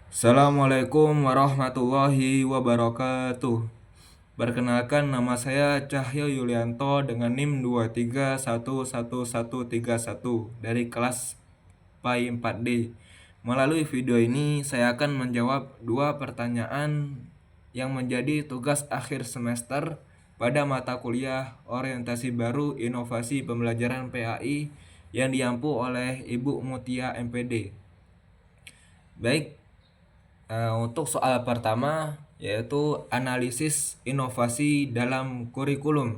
Assalamualaikum warahmatullahi wabarakatuh. Perkenalkan, nama saya Cahyo Yulianto dengan NIM 2311131 dari kelas PAI 4D. Melalui video ini saya akan menjawab dua pertanyaan yang menjadi tugas akhir semester pada mata kuliah Orientasi Baru Inovasi Pembelajaran PAI yang diampu oleh Ibu Mutia MPD. Baik, untuk soal pertama yaitu analisis inovasi dalam kurikulum.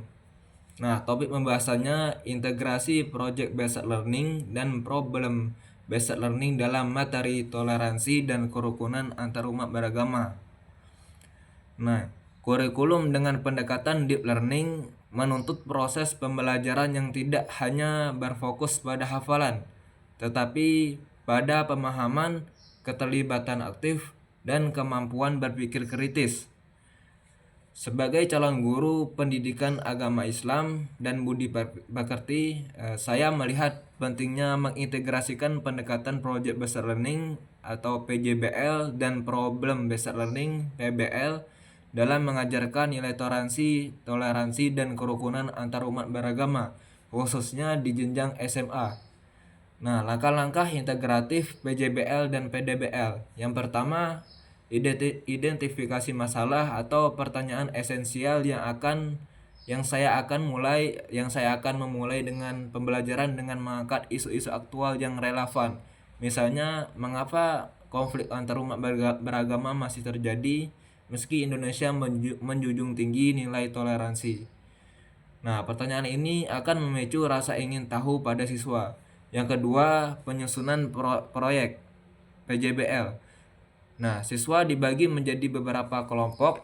Nah, topik pembahasannya integrasi project based learning dan problem based learning dalam materi toleransi dan kerukunan antarumat beragama. Nah, kurikulum dengan pendekatan deep learning menuntut proses pembelajaran yang tidak hanya berfokus pada hafalan, tetapi pada pemahaman, keterlibatan aktif, dan kemampuan berpikir kritis. Sebagai calon guru pendidikan agama Islam dan budi pekerti, saya melihat pentingnya mengintegrasikan pendekatan Project Based Learning atau PJBL dan Problem Based Learning (PBL) dalam mengajarkan nilai toleransi dan kerukunan antarumat beragama, khususnya di jenjang SMA. Nah, langkah-langkah integratif PJBL dan PDBL. Yang pertama, identifikasi masalah atau pertanyaan esensial yang saya akan memulai dengan pembelajaran dengan mengangkat isu-isu aktual yang relevan. Misalnya, mengapa konflik antarumat beragama masih terjadi meski Indonesia menjunjung tinggi nilai toleransi. Nah, pertanyaan ini akan memicu rasa ingin tahu pada siswa. Yang kedua, penyusunan proyek PJBL. Nah, siswa dibagi menjadi beberapa kelompok.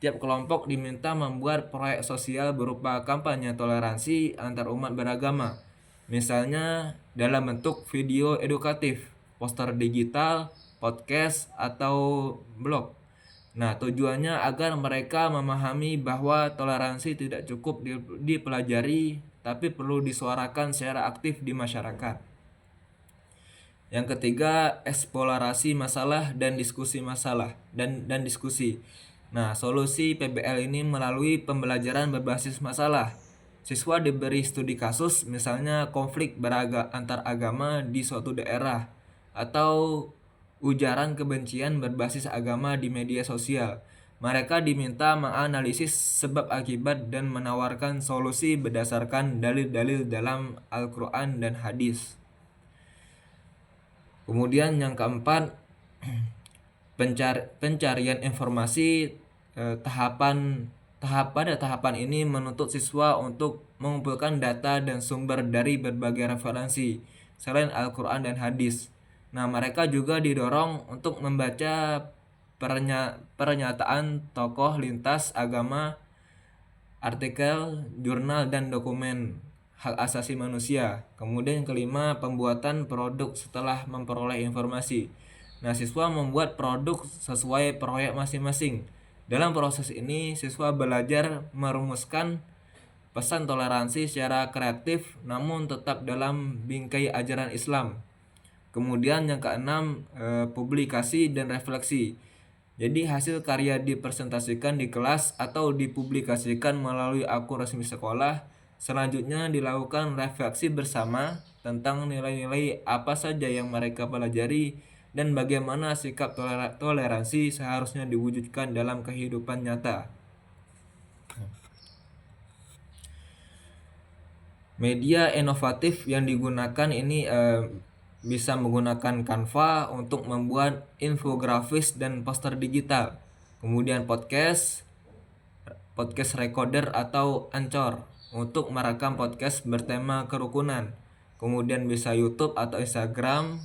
Tiap kelompok diminta membuat proyek sosial berupa kampanye toleransi antar umat beragama. Misalnya dalam bentuk video edukatif, poster digital, podcast, atau blog. Nah, tujuannya agar mereka memahami bahwa toleransi tidak cukup dipelajari, tapi perlu disuarakan secara aktif di masyarakat. Yang ketiga, eksplorasi masalah dan diskusi masalah dan diskusi. Nah, solusi PBL ini melalui pembelajaran berbasis masalah. Siswa diberi studi kasus, misalnya konflik antar agama di suatu daerah, atau ujaran kebencian berbasis agama di media sosial. Mereka diminta menganalisis sebab akibat dan menawarkan solusi berdasarkan dalil-dalil dalam Al-Quran dan hadis. Kemudian yang keempat, pencarian informasi. Pada tahapan ini menuntut siswa untuk mengumpulkan data dan sumber dari berbagai referensi selain Al-Quran dan hadis. Nah, mereka juga didorong untuk membaca pernyataan tokoh lintas agama, artikel, jurnal, dan dokumen hak asasi manusia. Kemudian yang kelima, pembuatan produk setelah memperoleh informasi. Nah, siswa membuat produk sesuai proyek masing-masing. Dalam proses ini, siswa belajar merumuskan pesan toleransi secara kreatif namun tetap dalam bingkai ajaran Islam. Kemudian yang keenam, publikasi dan refleksi. Jadi hasil karya dipresentasikan di kelas atau dipublikasikan melalui akun resmi sekolah. Selanjutnya dilakukan refleksi bersama tentang nilai-nilai apa saja yang mereka pelajari dan bagaimana sikap toleransi seharusnya diwujudkan dalam kehidupan nyata. Media inovatif yang digunakan ini bisa menggunakan Canva untuk membuat infografis dan poster digital. Kemudian podcast recorder atau Anchor untuk merekam podcast bertema kerukunan. Kemudian bisa YouTube atau Instagram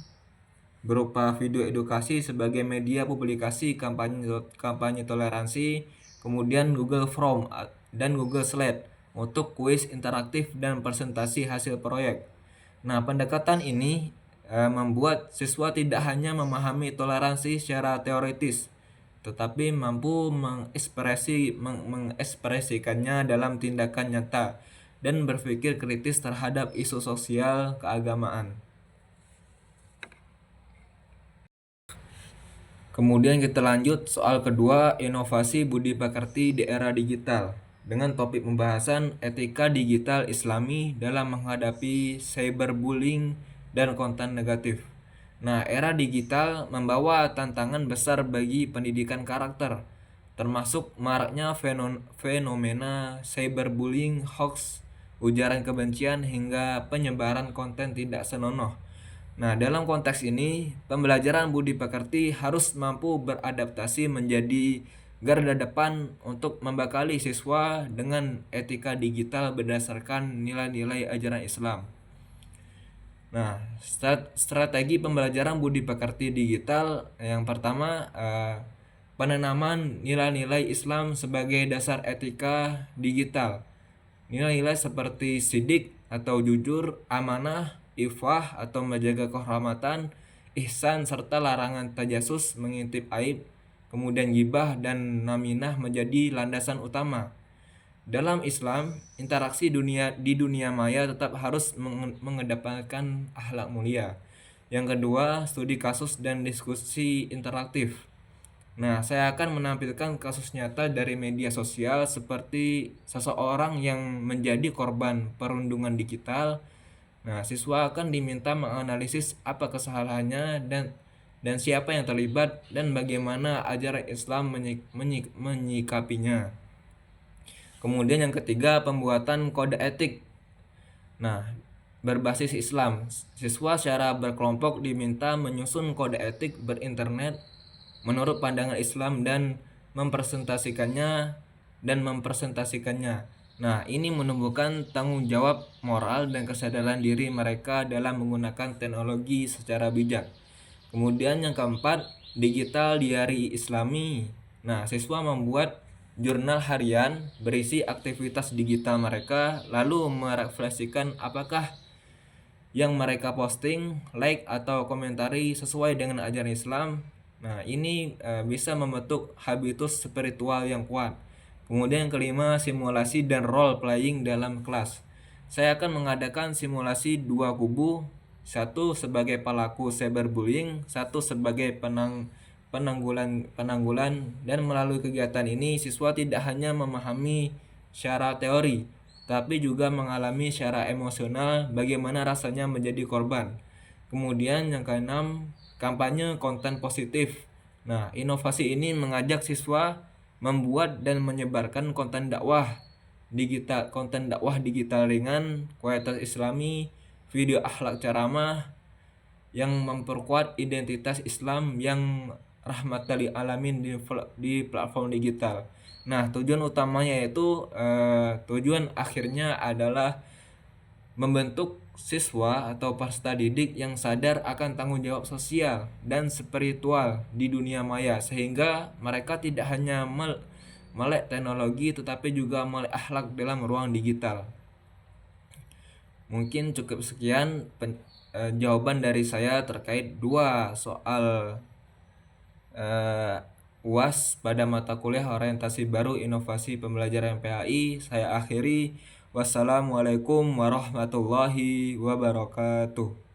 berupa video edukasi sebagai media publikasi kampanye toleransi. Kemudian Google Form dan Google Slide untuk kuis interaktif dan presentasi hasil proyek. Nah, pendekatan ini membuat siswa tidak hanya memahami toleransi secara teoritis, tetapi mampu mengekspresikannya dalam tindakan nyata dan berpikir kritis terhadap isu sosial keagamaan. Kemudian kita lanjut soal kedua, inovasi budi pekerti di era digital, dengan topik pembahasan etika digital Islami dalam menghadapi cyberbullying dan konten negatif. Nah, era digital membawa tantangan besar bagi pendidikan karakter, termasuk maraknya fenomena cyberbullying, hoax, ujaran kebencian, hingga penyebaran konten tidak senonoh. Nah, dalam konteks ini, pembelajaran budi pekerti harus mampu beradaptasi menjadi garda depan untuk membekali siswa dengan etika digital berdasarkan nilai-nilai ajaran Islam. Nah, strategi pembelajaran budi pekerti digital yang pertama, penanaman nilai-nilai Islam sebagai dasar etika digital. Nilai-nilai seperti sidik atau jujur, amanah, ifah atau menjaga kehormatan, ihsan, serta larangan tajasus, mengintip aib, kemudian gibah dan naminah menjadi landasan utama. Dalam Islam, interaksi di dunia maya tetap harus mengedepankan akhlak mulia. Yang kedua, studi kasus dan diskusi interaktif. Nah, saya akan menampilkan kasus nyata dari media sosial seperti seseorang yang menjadi korban perundungan digital. Nah, siswa akan diminta menganalisis apa kesalahannya dan siapa yang terlibat dan bagaimana ajaran Islam menyikapinya. Kemudian yang ketiga, pembuatan kode etik. Nah, berbasis Islam, siswa secara berkelompok diminta menyusun kode etik berinternet menurut pandangan Islam dan mempresentasikannya. Nah, ini menumbuhkan tanggung jawab moral dan kesadaran diri mereka dalam menggunakan teknologi secara bijak. Kemudian yang keempat, digital diary Islami. Nah, siswa membuat jurnal harian berisi aktivitas digital mereka, lalu merefleksikan apakah yang mereka posting, like atau komentari sesuai dengan ajaran Islam. Nah, ini bisa membentuk habitus spiritual yang kuat. Kemudian yang kelima, simulasi dan role playing dalam kelas. Saya akan mengadakan simulasi dua kubu, satu sebagai pelaku cyberbullying, satu sebagai penanggulan, dan melalui kegiatan ini siswa tidak hanya memahami secara teori, tapi juga mengalami secara emosional bagaimana rasanya menjadi korban. Kemudian yang keenam, kampanye konten positif. Nah, inovasi ini mengajak siswa membuat dan menyebarkan konten dakwah digital ringan, kualitas Islami, video akhlak ceramah yang memperkuat identitas Islam yang rahmatan lil alamin di platform digital. Nah, tujuan utamanya itu tujuan akhirnya adalah membentuk siswa atau peserta didik yang sadar akan tanggung jawab sosial dan spiritual di dunia maya, sehingga mereka tidak hanya melek teknologi tetapi juga melek akhlak dalam ruang digital. Mungkin cukup sekian jawaban dari saya terkait dua soal UAS pada mata kuliah orientasi baru inovasi pembelajaran PAI. Saya akhiri. Wassalamualaikum warahmatullahi wabarakatuh.